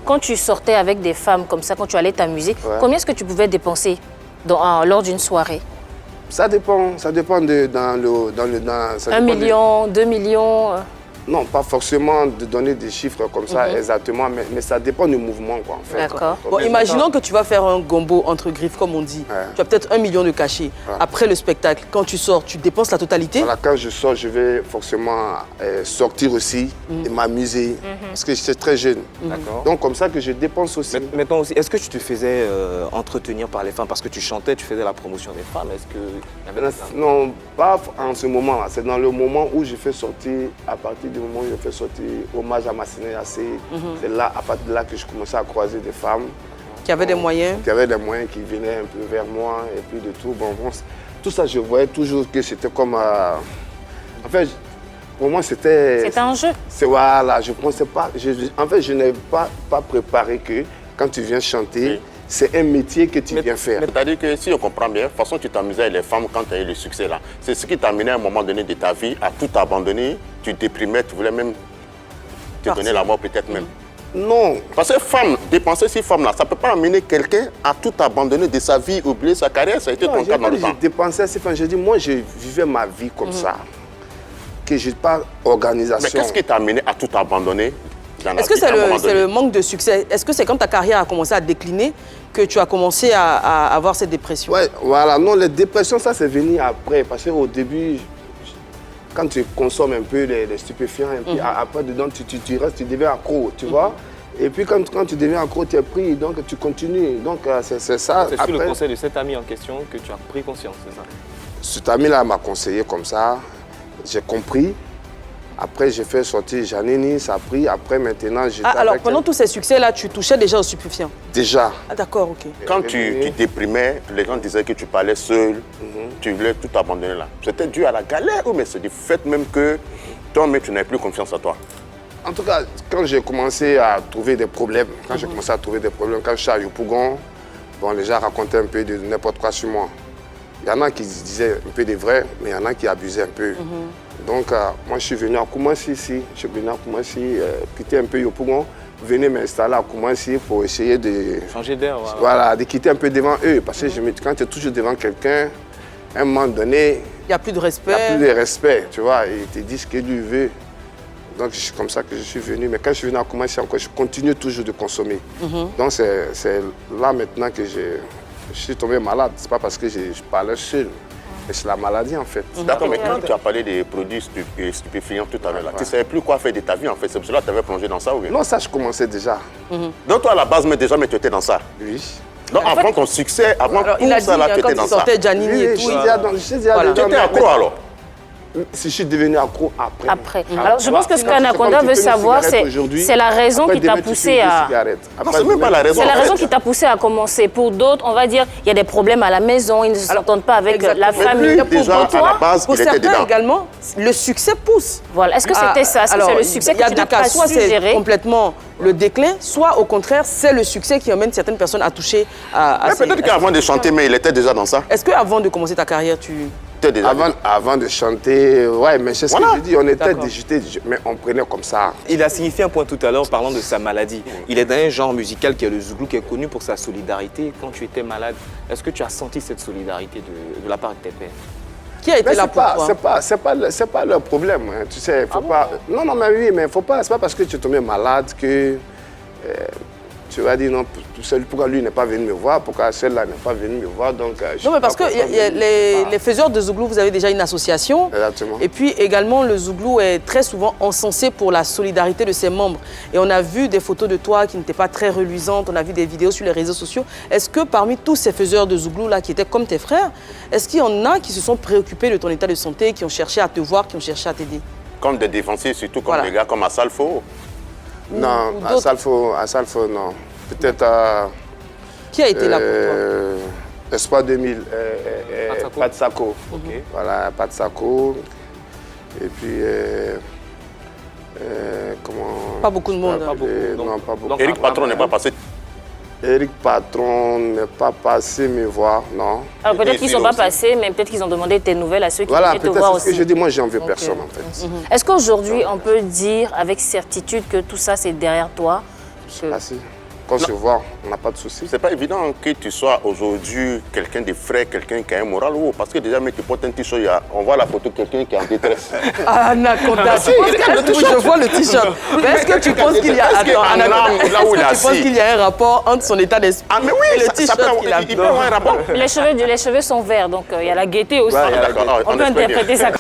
Quand tu sortais avec des femmes comme ça, quand tu allais t'amuser, combien est-ce que tu pouvais dépenser lors d'une soirée? Ça dépend de, ça 1 million, 2 millions Non, pas forcément de donner des chiffres comme ça exactement, mais ça dépend du mouvement, quoi, en fait. D'accord. Bon, imaginons que tu vas faire un gombo entre griffes, comme on dit. Tu as peut-être 1 million de cachets. Après le spectacle, quand tu sors, tu dépenses la totalité? Voilà, quand je sors, je vais forcément sortir aussi et m'amuser, parce que j'étais très jeune. D'accord. Donc, comme ça que je dépense aussi. Maintenant aussi, est-ce que tu te faisais entretenir par les femmes parce que tu chantais, tu faisais la promotion des femmes? Est-ce que... Non, pas en ce moment-là. C'est dans le moment où je fais sortir, à partir du moment où je fais sortir Hommage à Massiné Assez, c'est là, à partir de là que je commençais à croiser des femmes. Qui avaient des moyens? Qui avaient des moyens, qui venaient un peu vers moi et puis de tout. Bon, tout ça, je voyais toujours que c'était comme... En fait, pour moi, c'était... C'était un jeu. Voilà, je ne pensais pas... en fait, je n'avais pas préparé que quand tu viens chanter, c'est un métier que tu viens faire. C'est-à-dire que si on comprend bien, de toute façon, tu t'amusais avec les femmes quand tu as eu le succès là. C'est ce qui t'a amené à un moment donné de ta vie à tout abandonner. Tu déprimais, tu voulais même te donner la mort peut-être même. Non. Parce que dépenser ces femmes-là, ça ne peut pas amener quelqu'un à tout abandonner de sa vie, oublier sa carrière. Ça a été ton cas dans le temps. Je dépensais ces femmes. Je dis, moi, je vivais ma vie comme ça. Que je n'ai pas organisation. Mais qu'est-ce qui t'a amené à tout abandonner? Est-ce que c'est le manque de succès? Est-ce que c'est quand ta carrière a commencé à décliner que tu as commencé à avoir cette dépression? Oui, voilà. Non, les dépressions, ça, c'est venu après. Parce qu'au début, quand tu consommes un peu les stupéfiants, et puis après, dedans, tu restes, tu deviens accro, tu vois. Et puis, quand tu deviens accro, tu es pris, donc tu continues. Donc, c'est ça. C'est sur le conseil de cet ami en question que tu as pris conscience, c'est ça? Cet ami-là m'a conseillé comme ça. J'ai compris. Après, j'ai fait sortir Janini, ça a pris. Après, maintenant, j'étais alors, pendant tous ces succès-là, tu touchais déjà aux stupéfiants? Déjà. Ah, d'accord, ok. Quand tu déprimais, les gens disaient que tu parlais seul, tu voulais tout abandonner là. C'était dû à la galère ou mais c'est du fait même que toi-même, tu n'avais plus confiance en toi? En tout cas, quand j'ai commencé à trouver des problèmes, quand je suis à Yopougon, bon, les gens racontaient un peu de n'importe quoi sur moi. Il y en a qui disaient un peu des vrais, mais il y en a qui abusaient un peu. Donc, moi, je suis venu à Koumassi ici. Je suis venu à Koumassi, quitter un peu Yopougon, venir m'installer à Koumassi pour essayer de... Changer d'air, voilà. De quitter un peu devant eux. Parce que quand tu es toujours devant quelqu'un, à un moment donné... Il n'y a plus de respect. Il n'y a plus de respect, tu vois. Ils te disent ce que tu veux. Donc, c'est comme ça que je suis venu. Mais quand je suis venu à Koumassi, je continue toujours de consommer. Donc, c'est là maintenant que je suis tombé malade. Ce n'est pas parce que je parlais seul. C'est la maladie, en fait. D'accord, mais quand tu as parlé des produits stupéfiants tout à l'heure, tu ne savais plus quoi faire de ta vie, en fait. C'est pour cela que tu avais plongé dans ça, ou bien? Non, ça, je commençais déjà. Donc, toi, à la base, mais déjà, tu étais dans ça? Oui. Donc, avant ton succès, avant tout ça, là, tu étais dans ça? Quand il sortait Janini et tout. Tu étais accro, alors? Si je suis devenu accro après. Alors, je pense que ce qu'Anaconda veut savoir, c'est la raison qui t'a poussé à... Non, c'est même pas la raison. C'est la raison qui t'a poussé à commencer. Pour d'autres, on va dire, il y a des problèmes à la maison, ils ne s'entendent pas avec la famille. Déjà, à la base, pour certains également, le succès pousse. Voilà. Est-ce que c'était ça? Est-ce que c'est le succès que tu n'as pas soit su gérer? C'est complètement le déclin, soit au contraire, c'est le succès qui emmène certaines personnes à toucher à peut-être qu'avant de chanter, mais il était déjà dans ça. Est-ce qu'avant de commencer ta carrière, tu... Avant de chanter, ouais, mais c'est ce que je dis, on était déjetés, mais on prenait comme ça. Il a signifié un point tout à l'heure parlant de sa maladie. Il est dans un genre musical qui est le Zouglou, qui est connu pour sa solidarité. Quand tu étais malade, est-ce que tu as senti cette solidarité de la part de tes pères? Qui a été là pour toi? C'est pas leur problème, hein, tu sais, faut pas... Non, mais oui, mais faut pas, c'est pas parce que tu es tombé malade que... tu vas dire non, pourquoi lui n'est pas venu me voir, pourquoi celle-là n'est pas venue me voir. Donc, non, mais parce que les faiseurs de Zouglou, vous avez déjà une association. Exactement. Et puis également, le Zouglou est très souvent encensé pour la solidarité de ses membres. Et on a vu des photos de toi qui n'étaient pas très reluisantes, on a vu des vidéos sur les réseaux sociaux. Est-ce que parmi tous ces faiseurs de Zouglou-là qui étaient comme tes frères, est-ce qu'il y en a qui se sont préoccupés de ton état de santé, qui ont cherché à te voir, qui ont cherché à t'aider? Comme des défensifs, surtout comme des gars comme Assalfo. Non, à Salfo, non. Peut-être à... Qui a été là pour toi? Espoir 2000, Patsako. Okay. Voilà, Patsako. Et puis... comment... Pas beaucoup de monde. Non, pas beaucoup. Donc, Eric Patron n'est pas passé. Eric Patron n'est pas passé me voir, non. Alors peut-être qu'ils ne sont pas passés, mais peut-être qu'ils ont demandé tes nouvelles à ceux qui venaient te voir aussi. Voilà, peut-être c'est ce que je dis, moi j'en veux personne en fait. Est-ce qu'aujourd'hui, on peut dire avec certitude que tout ça c'est derrière toi, Merci. Quand on se voit, on n'a pas de soucis. C'est pas évident que tu sois aujourd'hui quelqu'un de frais, quelqu'un qui a un moral haut. Parce que déjà, mais tu portes un t-shirt, on voit la photo de quelqu'un qui est en détresse. Anaconda, je vois le t-shirt. Mais est-ce que tu penses qu'il y a... Attends, Anaconda, est-ce que tu penses qu'il y a un rapport entre son état d'esprit et le t-shirt qu'il a? Il peut avoir un rapport. Les cheveux sont verts, donc il y a la gaieté aussi. Ouais, on peut interpréter ça.